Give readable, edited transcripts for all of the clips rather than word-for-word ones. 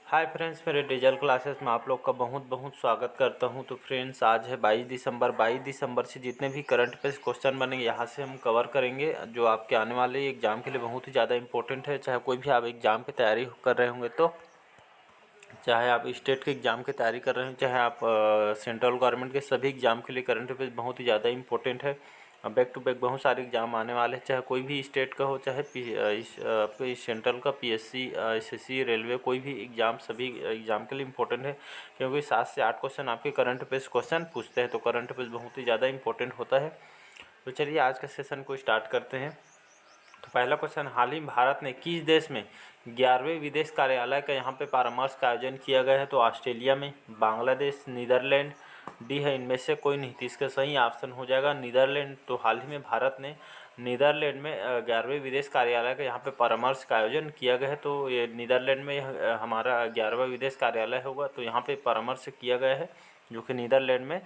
Hi friends, मेरे digital classes में आप लोग का बहुत बहुत स्वागत करता हूं। तो फ्रेंड्स, आज है 22 दिसंबर। 22 दिसंबर से जितने भी करंट अफेयर्स क्वेश्चन बनेंगे यहाँ से हम कवर करेंगे, जो आपके आने वाले एग्ज़ाम के लिए बहुत ही ज़्यादा इंपॉर्टेंट है। चाहे कोई भी आप एग्ज़ाम की तैयारी कर रहे होंगे, तो चाहे आप स्टेट के एग्ज़ाम की तैयारी कर रहे हैं, चाहे आप सेंट्रल गवर्नमेंट के सभी एग्ज़ाम के लिए करंट अफेयर्स बहुत ही ज़्यादा इंपॉर्टेंट है। बैक टू बैक बहुत सारे एग्ज़ाम आने वाले हैं, चाहे कोई भी स्टेट का हो, चाहे आपके सेंट्रल का पीएससी, एसएससी, रेलवे, कोई भी एग्ज़ाम, सभी एग्ज़ाम के लिए इंपॉर्टेंट है। क्योंकि 7 से 8 क्वेश्चन आपके करंट अफेयर्स क्वेश्चन पूछते हैं, तो करंट अफेयर्स बहुत ही ज़्यादा इंपॉर्टेंट होता है। तो चलिए आज के सेशन को स्टार्ट करते हैं। तो पहला क्वेश्चन, हाल ही में भारत ने किस देश में 11वें विदेश कार्यालय का यहाँ पे परामर्श का आयोजन किया गया है? तो ऑस्ट्रेलिया में, बांग्लादेश, नीदरलैंड, डी है इनमें से कोई नहीं। तो इसका सही ऑप्शन हो जाएगा नीदरलैंड। तो हाल ही में भारत ने नीदरलैंड में 11वें विदेश कार्यालय का यहाँ पे परामर्श का आयोजन किया गया है। तो ये नीदरलैंड में हमारा 11वां विदेश कार्यालय होगा। तो यहाँ पे परामर्श किया गया है, जो कि नीदरलैंड में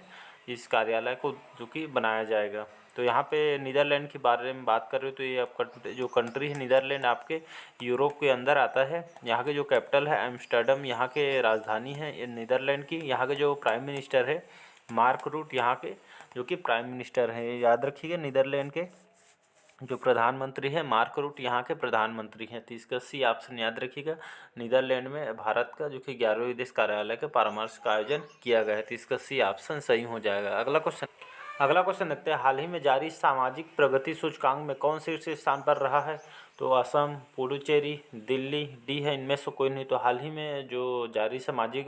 इस कार्यालय को जो कि बनाया जाएगा। तो यहाँ पे नीदरलैंड के बारे में बात कर रहे हो, तो ये आपका जो कंट्री है नीदरलैंड आपके यूरोप के अंदर आता है। यहाँ के जो कैपिटल है एम्स्टर्डम, यहाँ के राजधानी है ये नीदरलैंड की। यहाँ के जो प्राइम मिनिस्टर है मार्क रूट, यहाँ के जो कि प्राइम मिनिस्टर हैं। याद रखिएगा, नीदरलैंड के जो प्रधानमंत्री है मार्क रूट यहाँ के प्रधानमंत्री हैं। तो इसका सी ऑप्शन याद रखिएगा। नीदरलैंड में भारत का जो कि 11वें विदेश कार्यालय के परामर्श का आयोजन किया गया है। तो इसका सी ऑप्शन सही हो जाएगा। अगला क्वेश्चन देखते हैं, हाल ही में जारी सामाजिक प्रगति सूचकांक में कौन शीर्ष स्थान पर रहा है? तो असम, पुडुचेरी, दिल्ली, डी है इनमें से कोई नहीं। तो हाल ही में जो जारी सामाजिक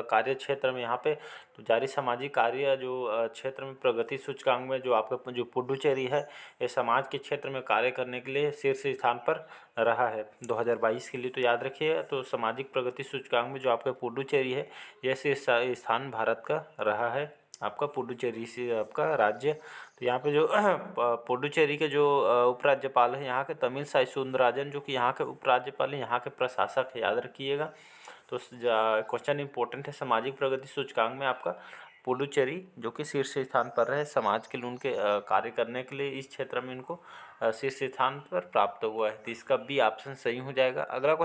कार्य क्षेत्र में यहाँ पे, तो जारी सामाजिक कार्य जो क्षेत्र में प्रगति सूचकांक में जो आपका जो पुडुचेरी है, ये समाज के क्षेत्र में कार्य करने के लिए शीर्ष स्थान पर रहा है 2022 के लिए। तो याद रखिए, तो सामाजिक प्रगति सूचकांक में जो आपका पुडुचेरी है, यह शीर्ष स्थान भारत का रहा है, आपका पुडुचेरी से आपका राज्य। तो यहाँ पे जो पुडुचेरी के जो उपराज्यपाल हैं यहाँ के तमिलसाई सुंदरराजन, जो कि यहाँ के उपराज्यपाल हैं, यहाँ के प्रशासक है, याद रखिएगा। तो क्वेश्चन इंपॉर्टेंट है, सामाजिक प्रगति सूचकांक में आपका पुडुचेरी जो कि शीर्ष स्थान पर रहे, समाज के लिए उनके कार्य करने के लिए इस क्षेत्र में इनको शीर्ष स्थान पर प्राप्त हुआ है। तो इसका बी ऑप्शन सही हो जाएगा। अगला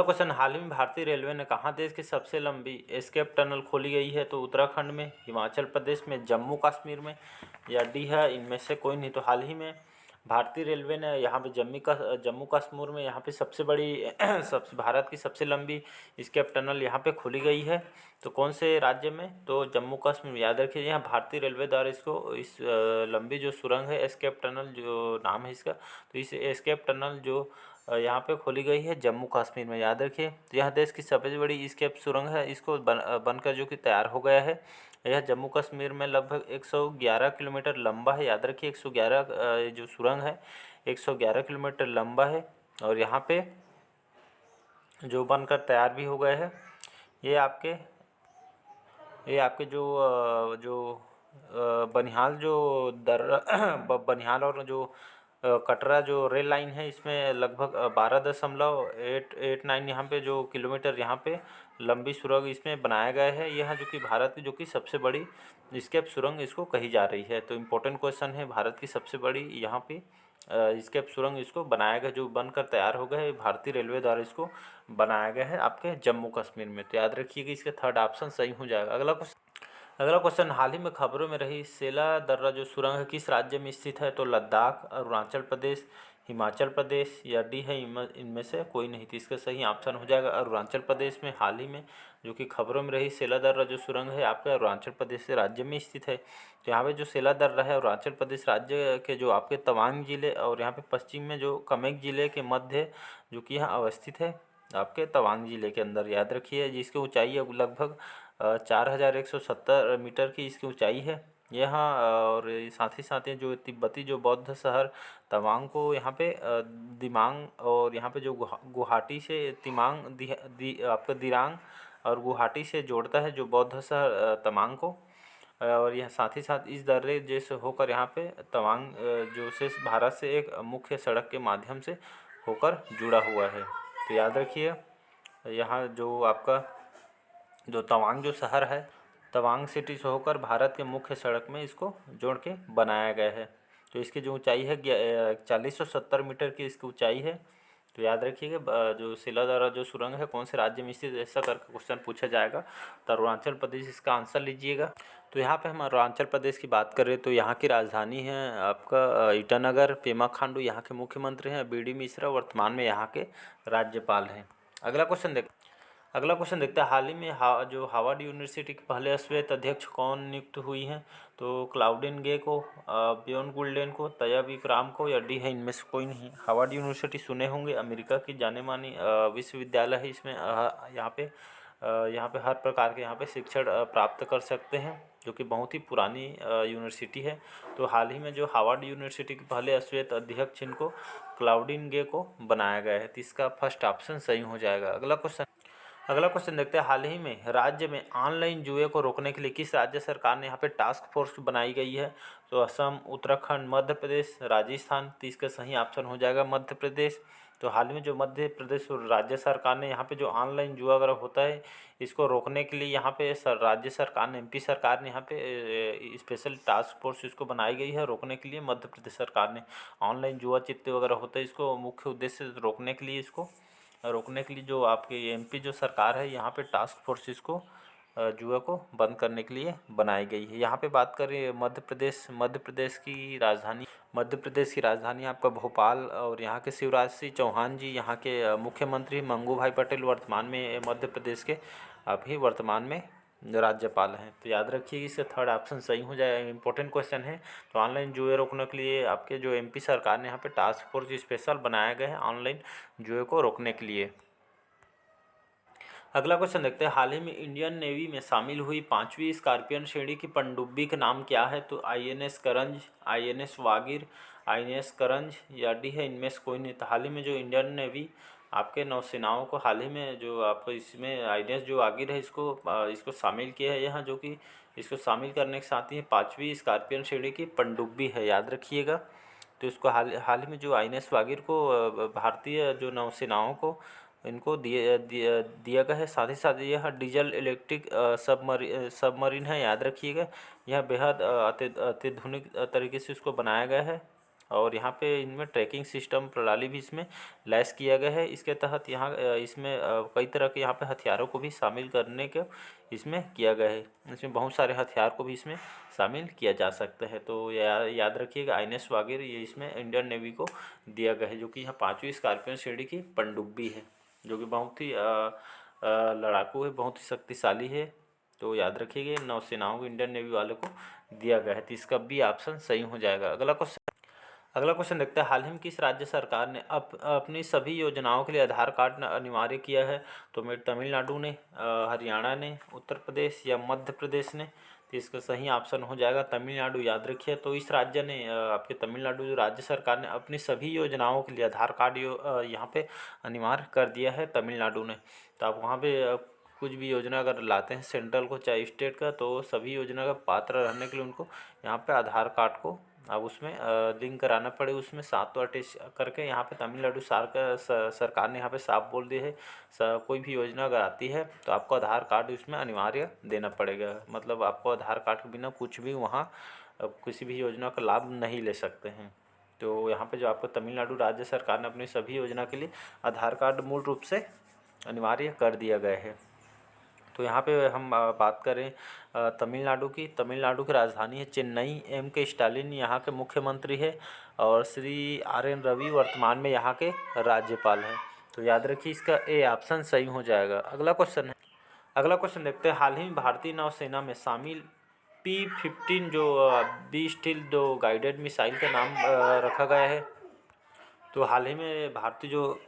क्वेश्चन, हाल ही में भारतीय रेलवे ने कहाँ देश की सबसे लंबी एस्केप टनल खोली गई है? तो उत्तराखंड में, हिमाचल प्रदेश में, जम्मू कश्मीर में, या डी है इनमें से कोई नहीं। तो हाल ही में भारतीय रेलवे ने यहाँ पे जम्मू कश्मीर में यहाँ पे सबसे बड़ी सबसे भारत की सबसे लंबी एस्केप टनल यहाँ पे खोली गई है। तो कौन से राज्य में? तो जम्मू कश्मीर। याद रखिए, यहाँ भारतीय रेलवे द्वारा इस लंबी जो सुरंग है, एस्केप टनल जो नाम है इसका, तो इस एस्केप टनल जो यहाँ पे खोली गई है जम्मू कश्मीर में। याद रखिए, तो यह देश की सबसे बड़ी एस्केप सुरंग है, इसको बनकर जो कि तैयार हो गया है। यह जम्मू कश्मीर में लगभग 111 किलोमीटर लंबा है। याद रखिए, 111 जो सुरंग है 111 किलोमीटर लंबा है, और यहाँ पे जो बनकर तैयार भी हो गए हैं। ये आपके बनिहाल जो बनिहाल और जो कटरा जो रेल लाइन है, इसमें लगभग 12.889 यहाँ पे जो किलोमीटर यहाँ पे लंबी सुरंग इसमें बनाया गया है। यह जो कि भारत की जो कि सबसे बड़ी स्केप सुरंग इसको कही जा रही है। तो इम्पोर्टेंट क्वेश्चन है, भारत की सबसे बड़ी यहाँ पे स्केप सुरंग इसको बनाया गया, जो बनकर तैयार हो गया है, भारतीय रेलवे द्वारा इसको बनाया गया है आपके जम्मू कश्मीर में। तो याद रखिए कि इसका थर्ड ऑप्शन सही हो जाएगा। अगला क्वेश्चन, हाल ही में खबरों में रही सेला दर्रा जो सुरंग है किस राज्य में स्थित है? तो लद्दाख, अरुणाचल प्रदेश, हिमाचल प्रदेश, या डी है इनमें से कोई नहीं। तो इसका सही ऑप्शन हो जाएगा अरुणाचल प्रदेश में। हाल ही में जो कि खबरों में रही सेला दर्रा जो सुरंग है आपका अरुणाचल प्रदेश राज्य में स्थित है। तो यहाँ पे जो सेला दर्रा है अरुणाचल प्रदेश राज्य के जो आपके तवांग जिले और यहाँ पे पश्चिम में जो कमेंग जिले के मध्य जो कि यहाँ अवस्थित है आपके तवांग जिले के अंदर। याद रखिए, जिसकी ऊंचाई अब लगभग 4170 मीटर की इसकी ऊंचाई है यहाँ। और साथ ही साथ ये जो तिब्बती जो बौद्ध शहर तवांग को यहाँ पे दिमांग, और यहाँ पे जो गुवाहाटी से तिमांग आपका दिरांग और गुवाहाटी से जोड़ता है जो बौद्ध शहर तवांग को। और यह साथ ही साथ इस दर्रे जैसे होकर यहाँ पे तवांग जो से भारत से एक मुख्य सड़क के माध्यम से होकर जुड़ा हुआ है। तो याद रखिए, यहाँ जो आपका जो तवांग जो शहर है, तवांग सिटी से होकर भारत के मुख्य सड़क में इसको जोड़ के बनाया गया है। तो इसकी जो ऊंचाई है 4170 मीटर की इसकी ऊंचाई है। तो याद रखिएगा जो सिलादारा जो सुरंग है कौन से राज्य में स्थित है, ऐसा करके क्वेश्चन पूछा जाएगा। तो अरुणाचल प्रदेश इसका आंसर लीजिएगा। तो यहाँ पे हम अरुणाचल प्रदेश की बात करें तो यहाँ की राजधानी है आपका ईटानगर। पेमा खांडू यहाँ के मुख्यमंत्री हैं। बी डी मिश्रा वर्तमान में यहाँ के राज्यपाल हैं। अगला क्वेश्चन देखते हैं, हाल ही में जो हार्वर्ड यूनिवर्सिटी के पहले श्वेत अध्यक्ष कौन नियुक्त हुई हैं? तो क्लाउडिन गे को, बियॉन गुल्डेन को, तया विक्राम को या डी है इनमें से कोई नहीं। हार्वर्ड यूनिवर्सिटी सुने होंगे, अमेरिका की जाने मानी विश्वविद्यालय है। इसमें यहाँ पे हर प्रकार के यहाँ पे शिक्षण प्राप्त कर सकते हैं, जो कि बहुत ही पुरानी यूनिवर्सिटी है। तो हाल ही में जो हार्वर्ड यूनिवर्सिटी के पहले श्वेत अध्यक्ष इनको क्लाउडिन गे को बनाया गया है। तो इसका फर्स्ट ऑप्शन सही हो जाएगा। अगला क्वेश्चन देखते हैं, हाल ही में राज्य में ऑनलाइन जुए को रोकने के लिए किस राज्य सरकार ने यहाँ पे टास्क फोर्स बनाई गई है? तो असम, उत्तराखंड, मध्य प्रदेश, राजस्थान। तो इसका सही ऑप्शन हो जाएगा मध्य प्रदेश। तो हाल में जो मध्य प्रदेश और राज्य सरकार ने यहाँ पे जो ऑनलाइन जुआ वगैरह होता है इसको रोकने के लिए यहाँ पे राज्य सरकार ने, एमपी सरकार ने यहाँ पे स्पेशल टास्क फोर्स इसको बनाई गई है रोकने के लिए। मध्य प्रदेश सरकार ने ऑनलाइन जुआ चिट्टे वगैरह होता है इसको मुख्य उद्देश्य रोकने के लिए जो आपके एमपी जो सरकार है यहाँ पे टास्क फोर्स इसको जुआ को बंद करने के लिए बनाई गई है। यहाँ पे बात करें मध्य प्रदेश की राजधानी आपका भोपाल। और यहाँ के शिवराज सिंह चौहान जी यहाँ के मुख्यमंत्री, मंगू भाई पटेल वर्तमान में मध्य प्रदेश के अभी वर्तमान में राज्यपाल हैं। तो याद रखिए इसका थर्ड ऑप्शन सही हो जाएगा। इंपॉर्टेंट क्वेश्चन है। तो ऑनलाइन जुए रोकने के लिए आपके जो एमपी सरकार ने यहाँ पे टास्क फोर्स स्पेशल बनाया गया है ऑनलाइन जुए को रोकने के लिए। अगला क्वेश्चन देखते हैं, हाल ही में इंडियन नेवी में शामिल हुई 5वीं स्कॉर्पियन श्रेणी की पनडुब्बी का नाम क्या है? तो आईएनएस करंज, आईएनएस वागीर, आईएनएस करंज या डी है इनमें से कोई नहीं। तो हाल ही में जो इंडियन नेवी आपके नौसेनाओं को हाल ही में जो आपको इसमें आईएनएस जो वागीर है इसको शामिल किया है यहाँ, जो कि इसको शामिल करने के साथ ही 5वीं स्कॉर्पियन श्रेणी की पनडुब्बी है, याद रखिएगा। तो इसको हाल ही में जो आईएनएस वागीर को भारतीय जो नौसेनाओं को इनको दिया गया है। साथ ही साथ यह डीजल इलेक्ट्रिक सबमरीन है, याद रखिएगा। यह बेहद अत्याधुनिक तरीके से इसको बनाया गया है और यहाँ पे इनमें ट्रैकिंग सिस्टम प्रणाली भी इसमें लैस किया गया है। इसके तहत यहाँ इसमें कई तरह के यहाँ पे हथियारों को भी शामिल करने के इसमें किया गया है। इसमें बहुत सारे हथियार को भी इसमें शामिल किया जा सकता है। तो याद रखिएगा आईएनएस वागीर ये इसमें इंडियन नेवी को दिया गया है, जो कि यहाँ 5वीं स्कॉर्पियन श्रेणी की पनडुब्बी है, जो कि बहुत ही लड़ाकू है, बहुत ही शक्तिशाली है। तो याद रखिएगा नौसेनाओं को इंडियन नेवी वालों को दिया गया है। तो इसका बी ऑप्शन सही हो जाएगा। अगला क्वेश्चन देखते हैं, हाल ही में किस राज्य सरकार ने अपनी सभी योजनाओं के लिए आधार कार्ड अनिवार्य किया है? तो तमिलनाडु ने, हरियाणा ने, उत्तर प्रदेश या मध्य प्रदेश ने? तो इसका सही ऑप्शन हो जाएगा तमिलनाडु, याद रखिए। तो इस राज्य ने आपके तमिलनाडु जो राज्य सरकार ने अपनी सभी योजनाओं के लिए आधार कार्ड यहाँ पे अनिवार्य कर दिया है तमिलनाडु ने। तो आप वहाँ पे कुछ भी योजना अगर लाते हैं सेंट्रल को चाहे स्टेट का, तो सभी योजना का पात्र रहने के लिए उनको यहाँ पे आधार कार्ड को अब उसमें लिंक कराना पड़े, उसमें साथ तो अटैच करके यहाँ पे तमिलनाडु सरकार ने यहाँ पे साफ बोल दिया है कोई भी योजना अगर आती है तो आपको आधार कार्ड उसमें अनिवार्य देना पड़ेगा। मतलब आपको आधार कार्ड के बिना कुछ भी वहाँ किसी भी योजना का लाभ नहीं ले सकते हैं। तो यहाँ पे जो आपको तमिलनाडु राज्य सरकार ने अपनी सभी योजना के लिए आधार कार्ड मूल रूप से अनिवार्य कर दिया गया है। तो यहाँ पे हम बात करें तमिलनाडु की राजधानी है चेन्नई। एम के स्टालिन यहाँ के मुख्यमंत्री है और श्री आर एन रवि वर्तमान में यहाँ के राज्यपाल हैं। तो याद रखिए इसका ए ऑप्शन सही हो जाएगा। अगला क्वेश्चन देखते हैं, हाल ही में भारतीय नौसेना में शामिल P-15 जो बी स्टील जो गाइडेड मिसाइल का नाम रखा गया है। तो हाल ही में भारतीय जो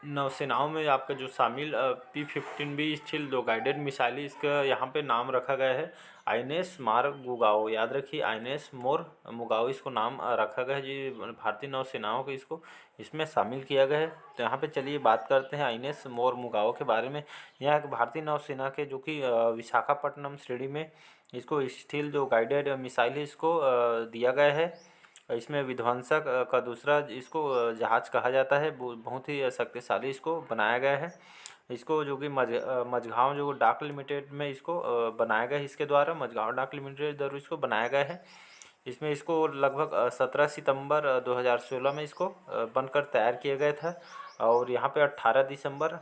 नौसेनाओं में आपका जो शामिल P-15 बी स्टील दो गाइडेड मिसाइल इसका यहाँ पे नाम रखा गया है आईएनएस मारमुगाओ, याद रखिए आईएनएस मारमुगाओ इसको नाम रखा गया है जी। भारतीय नौसेनाओं को इसको इसमें शामिल किया गया है। तो यहाँ पे चलिए बात करते हैं आईएनएस मारमुगाओ के बारे में। यहाँ भारतीय नौसेना के जो कि विशाखापट्टनम श्रेणी में इसको स्टील जो गाइडेड मिसाइल है इसको दिया गया है। इसमें विध्वंसक का दूसरा इसको जहाज़ कहा जाता है, बहुत ही शक्तिशाली इसको बनाया गया है। इसको जो कि मझगांव जो डाक लिमिटेड में इसको बनाया गया है, इसके द्वारा मझगांव डाक लिमिटेड द्वारा इसको बनाया गया है। इसमें इसको लगभग 17 सितंबर 2016 में इसको बनकर तैयार किया गया था और यहाँ पे 18 दिसंबर,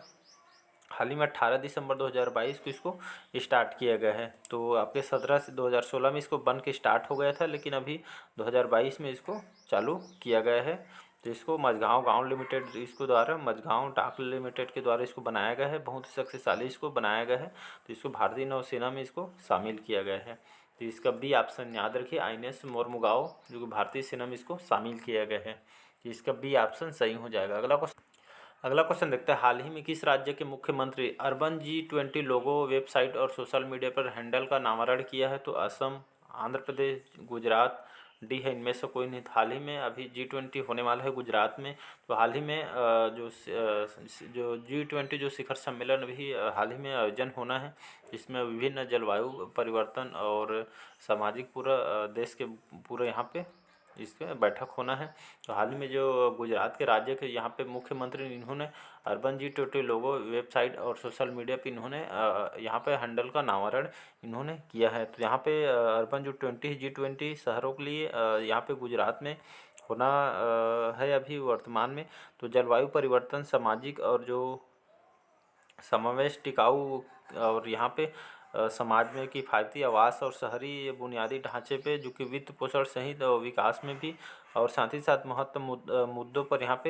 हाल ही में 18 दिसंबर 2022 को इसको स्टार्ट किया गया है। तो आपके 17 से 2016 में इसको बन के स्टार्ट हो गया था, लेकिन अभी 2022 में इसको चालू किया गया है। तो इसको मझगाँव गाँव लिमिटेड इसको द्वारा, मझगाँव डाक लिमिटेड के द्वारा इसको बनाया गया है। बहुत ही शक्तिशाली इसको बनाया गया है। तो इसको भारतीय नौसेना में इसको शामिल किया गया है। तो इसका बी ऑप्शन याद रखिए, INS मोरमुगाओ, जो कि भारतीय सेना में इसको शामिल किया गया है। तो इसका बी ऑप्शन सही हो जाएगा। अगला क्वेश्चन देखते हैं, हाल ही में किस राज्य के मुख्यमंत्री अर्बन G20 लोगो, वेबसाइट और सोशल मीडिया पर हैंडल का नामकरण किया है? तो असम, आंध्र प्रदेश, गुजरात, डी है इनमें से कोई नहीं। हाल ही में अभी G20 होने वाला है गुजरात में। तो हाल ही में जो G20 जो शिखर सम्मेलन भी हाल ही में आयोजन होना है, इसमें विभिन्न जलवायु परिवर्तन और सामाजिक पूरा देश के पूरे यहाँ पे इसका बैठक होना है। तो हाल ही में जो गुजरात के राज्य के यहाँ पे मुख्यमंत्री, इन्होंने अर्बन G20 लोगो, वेबसाइट और सोशल मीडिया पे इन्होंने यहाँ पे हैंडल का नामकरण इन्होंने किया है। तो यहाँ पे अर्बन जो G20 शहरों के लिए यहाँ पे गुजरात में होना है अभी वर्तमान में। तो जलवायु परिवर्तन, सामाजिक और जो समावेश, टिकाऊ और यहाँ पे समाज में किफ़ायती आवास और शहरी बुनियादी ढांचे पे, जो कि वित्त पोषण सहित विकास में भी, और साथ ही साथ महत्व मुद्दों पर यहाँ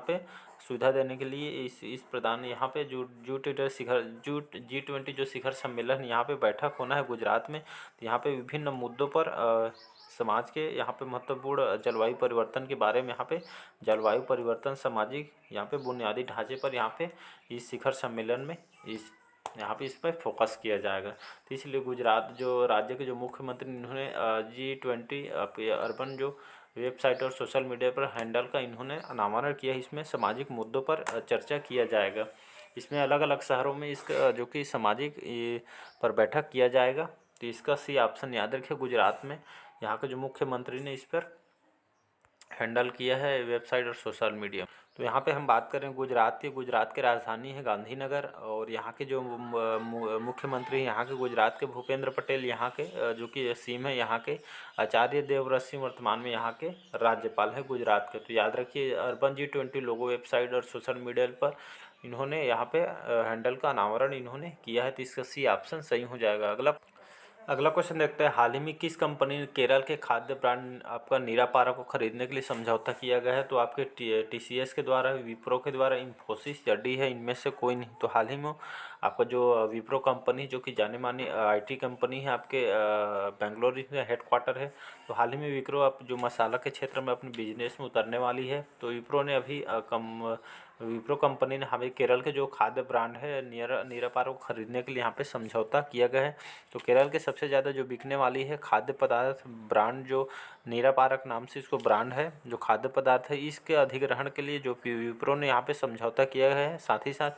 पे सुविधा देने के लिए इस प्रदान यहाँ पे G20 जो शिखर सम्मेलन यहाँ पे बैठक होना है गुजरात में। तो यहाँ पे विभिन्न मुद्दों पर समाज के यहाँ पे महत्वपूर्ण जलवायु परिवर्तन के बारे में, यहाँ पे जलवायु परिवर्तन, सामाजिक यहाँ पे बुनियादी ढांचे पर यहाँ पे इस शिखर सम्मेलन में इस पर फोकस किया जाएगा। तो इसलिए गुजरात जो राज्य के जो मुख्यमंत्री, इन्होंने G20 अर्बन जो वेबसाइट और सोशल मीडिया पर हैंडल का इन्होंने नामकरण किया है। इसमें सामाजिक मुद्दों पर चर्चा किया जाएगा। इसमें अलग अलग शहरों में इसका जो कि सामाजिक पर बैठक किया जाएगा। तो इसका सी ऑप्शन याद रखिए, गुजरात में यहाँ के जो मुख्यमंत्री ने इस पर हैंडल किया है वेबसाइट और सोशल मीडिया। तो यहाँ पे हम बात करें गुजरात की राजधानी है गांधीनगर, और यहाँ के जो मुख्यमंत्री यहाँ के गुजरात के भूपेंद्र पटेल, यहाँ के जो कि सीएम है यहाँ के आचार्य देवव्रत सिंह, वर्तमान में यहाँ के राज्यपाल है गुजरात के। तो याद रखिए, अर्बन G20 लोगो, वेबसाइट और सोशल मीडिया पर इन्होंने यहाँ पे हैंडल का अनावरण इन्होंने किया है। तो इसका सी ऑप्शन सही हो जाएगा। अगला क्वेश्चन देखते हैं, हाल ही में किस कंपनी ने केरल के खाद्य ब्रांड आपका नीरा पारा को खरीदने के लिए समझौता किया गया है? तो आपके TCS के द्वारा, विप्रो के द्वारा, इन्फोसिस या डी है इनमें से कोई नहीं। तो हाल ही में आपका जो विप्रो कंपनी, जो कि जाने मानी IT कंपनी है, आपके बेंगलोर में हेडक्वार्टर है। तो हाल ही में विप्रो आप जो मसाला के क्षेत्र में अपने बिजनेस में उतरने वाली है। तो विप्रो कंपनी ने हमें केरल के जो खाद्य ब्रांड है नीरा पारा को खरीदने के लिए यहाँ पे समझौता किया गया है। तो केरल के सबसे ज़्यादा जो बिकने वाली है खाद्य पदार्थ ब्रांड, जो नीरा पारक नाम से इसको ब्रांड है, जो खाद्य पदार्थ है, इसके अधिग्रहण के लिए जो विप्रो ने यहाँ पे समझौता किया है। साथ ही साथ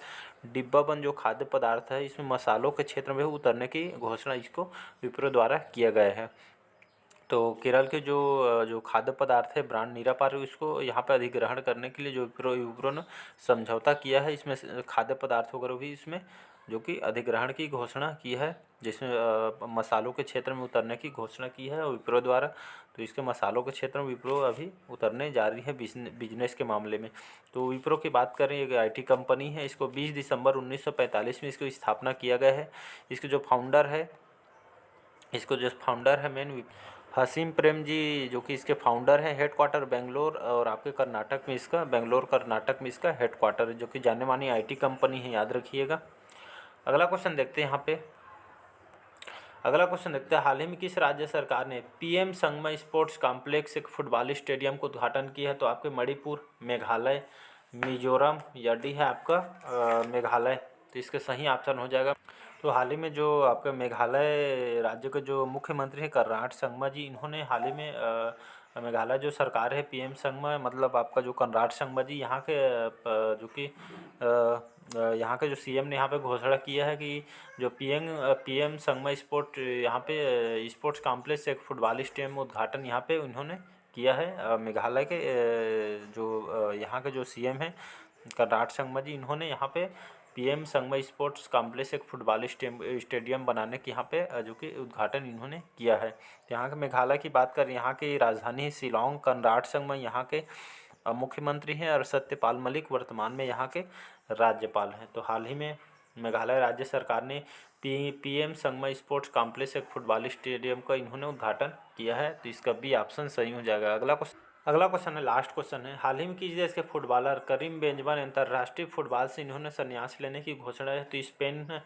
डिब्बाबंद जो खाद्य पदार्थ है, इसमें मसालों के क्षेत्र में उतरने की घोषणा इसको विप्रो द्वारा किया गया है। तो केरल के जो खाद्य पदार्थ है ब्रांड नीरा पारा, इसको यहाँ पे अधिग्रहण करने के लिए जो विप्रो ने समझौता किया है, इसमें खाद्य पदार्थों का भी इसमें जो कि अधिग्रहण की घोषणा की है, जिसमें मसालों के क्षेत्र में उतरने की घोषणा की है विप्रो द्वारा। तो इसके मसालों के क्षेत्र में विप्रो अभी उतरने जा रही है बिजनेस के मामले में। तो विप्रो की बात करें, एक IT कंपनी है। इसको 20 दिसंबर 1945 में इसकी स्थापना किया गया है। इसके जो फाउंडर है मेन हसीम प्रेम जी, जो कि इसके फाउंडर हैं। हेडक्वार्टर बेंगलोर और आपके कर्नाटक में इसका हेडक्वार्टर है, जो कि जाने मानी IT कंपनी है, याद रखिएगा। अगला क्वेश्चन देखते हैं हाल ही में किस राज्य सरकार ने PM संगमा स्पोर्ट्स कॉम्प्लेक्स, एक फुटबॉल स्टेडियम को उद्घाटन किया है? तो आपके मणिपुर, मेघालय, मिजोरम या डी है आपका मेघालय। तो इसका सही ऑप्शन हो जाएगा। तो हाल ही में जो आपके मेघालय राज्य के जो मुख्यमंत्री हैं कनराड संगमा जी, इन्होंने हाल ही में मेघालय जो सरकार है PM संगमा, मतलब आपका जो कनराड संगमा जी, यहाँ के जो कि यहाँ के जो CM ने यहाँ पे घोषणा किया है कि जो PM संगमा यहाँ पे स्पोर्ट्स कॉम्प्लेक्स, एक फुटबॉल स्टेडियम उद्घाटन यहाँ पे उन्होंने किया है। मेघालय के जो यहाँ के जो CM हैं कनराड संगमा जी, इन्होंने यहाँ पे PM संगमा स्पोर्ट्स कॉम्प्लेक्स, एक फुटबॉल स्टेडियम बनाने की यहाँ पे जो कि उद्घाटन इन्होंने किया है। यहाँ के मेघालय की बात करें, यहाँ की राजधानी है शिलोंग। कनराड संगमा यहाँ के मुख्यमंत्री हैं और सत्यपाल मलिक वर्तमान में यहाँ के राज्यपाल हैं। तो हाल ही में मेघालय राज्य सरकार ने पीएम संगमा स्पोर्ट्स कॉम्प्लेक्स एक फुटबॉल स्टेडियम का इन्होंने उद्घाटन किया है। तो इसका बी ऑप्शन सही हो जाएगा। अगला क्वेश्चन है, लास्ट क्वेश्चन है। हाल ही में किस देश के फुटबॉलर करीम बेंजमा ने अंतर्राष्ट्रीय फुटबॉल से इन्होंने संन्यास लेने की घोषणा है? तो स्पेन है,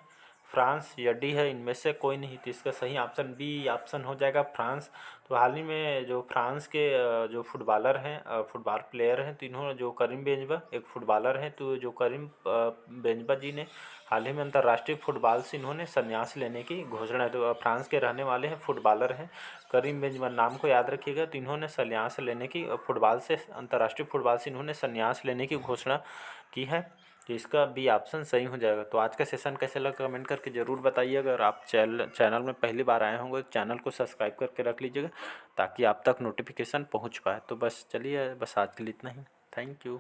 फ्रांस या डी है, इनमें से कोई नहीं। तो इसका सही ऑप्शन बी ऑप्शन हो जाएगा, फ्रांस। तो हाल ही में जो फ्रांस के जो फुटबॉलर हैं, फुटबॉल प्लेयर हैं, तो इन्होंने जो करीम बेंजमा एक फुटबॉलर हैं, तो जो करीम बेंजमा जी ने हाल ही में अंतर्राष्ट्रीय फुटबॉल से इन्होंने संन्यास लेने की घोषणा है। तो फ्रांस के रहने वाले हैं, फुटबॉलर हैं करीम बेंजमा, नाम को याद रखिएगा। तो इन्होंने संन्यास लेने की फुटबॉल से, अंतर्राष्ट्रीय फुटबॉल से इन्होंने संन्यास लेने की घोषणा की है। तो इसका बी ऑप्शन सही हो जाएगा। तो आज का सेशन कैसे लगा कमेंट करके ज़रूर बताइए। अगर आप चैनल में पहली बार आए होंगे तो चैनल को सब्सक्राइब करके रख लीजिएगा ताकि आप तक नोटिफिकेशन पहुंच पाए। तो बस चलिए, बस आज के लिए इतना ही। Thank you.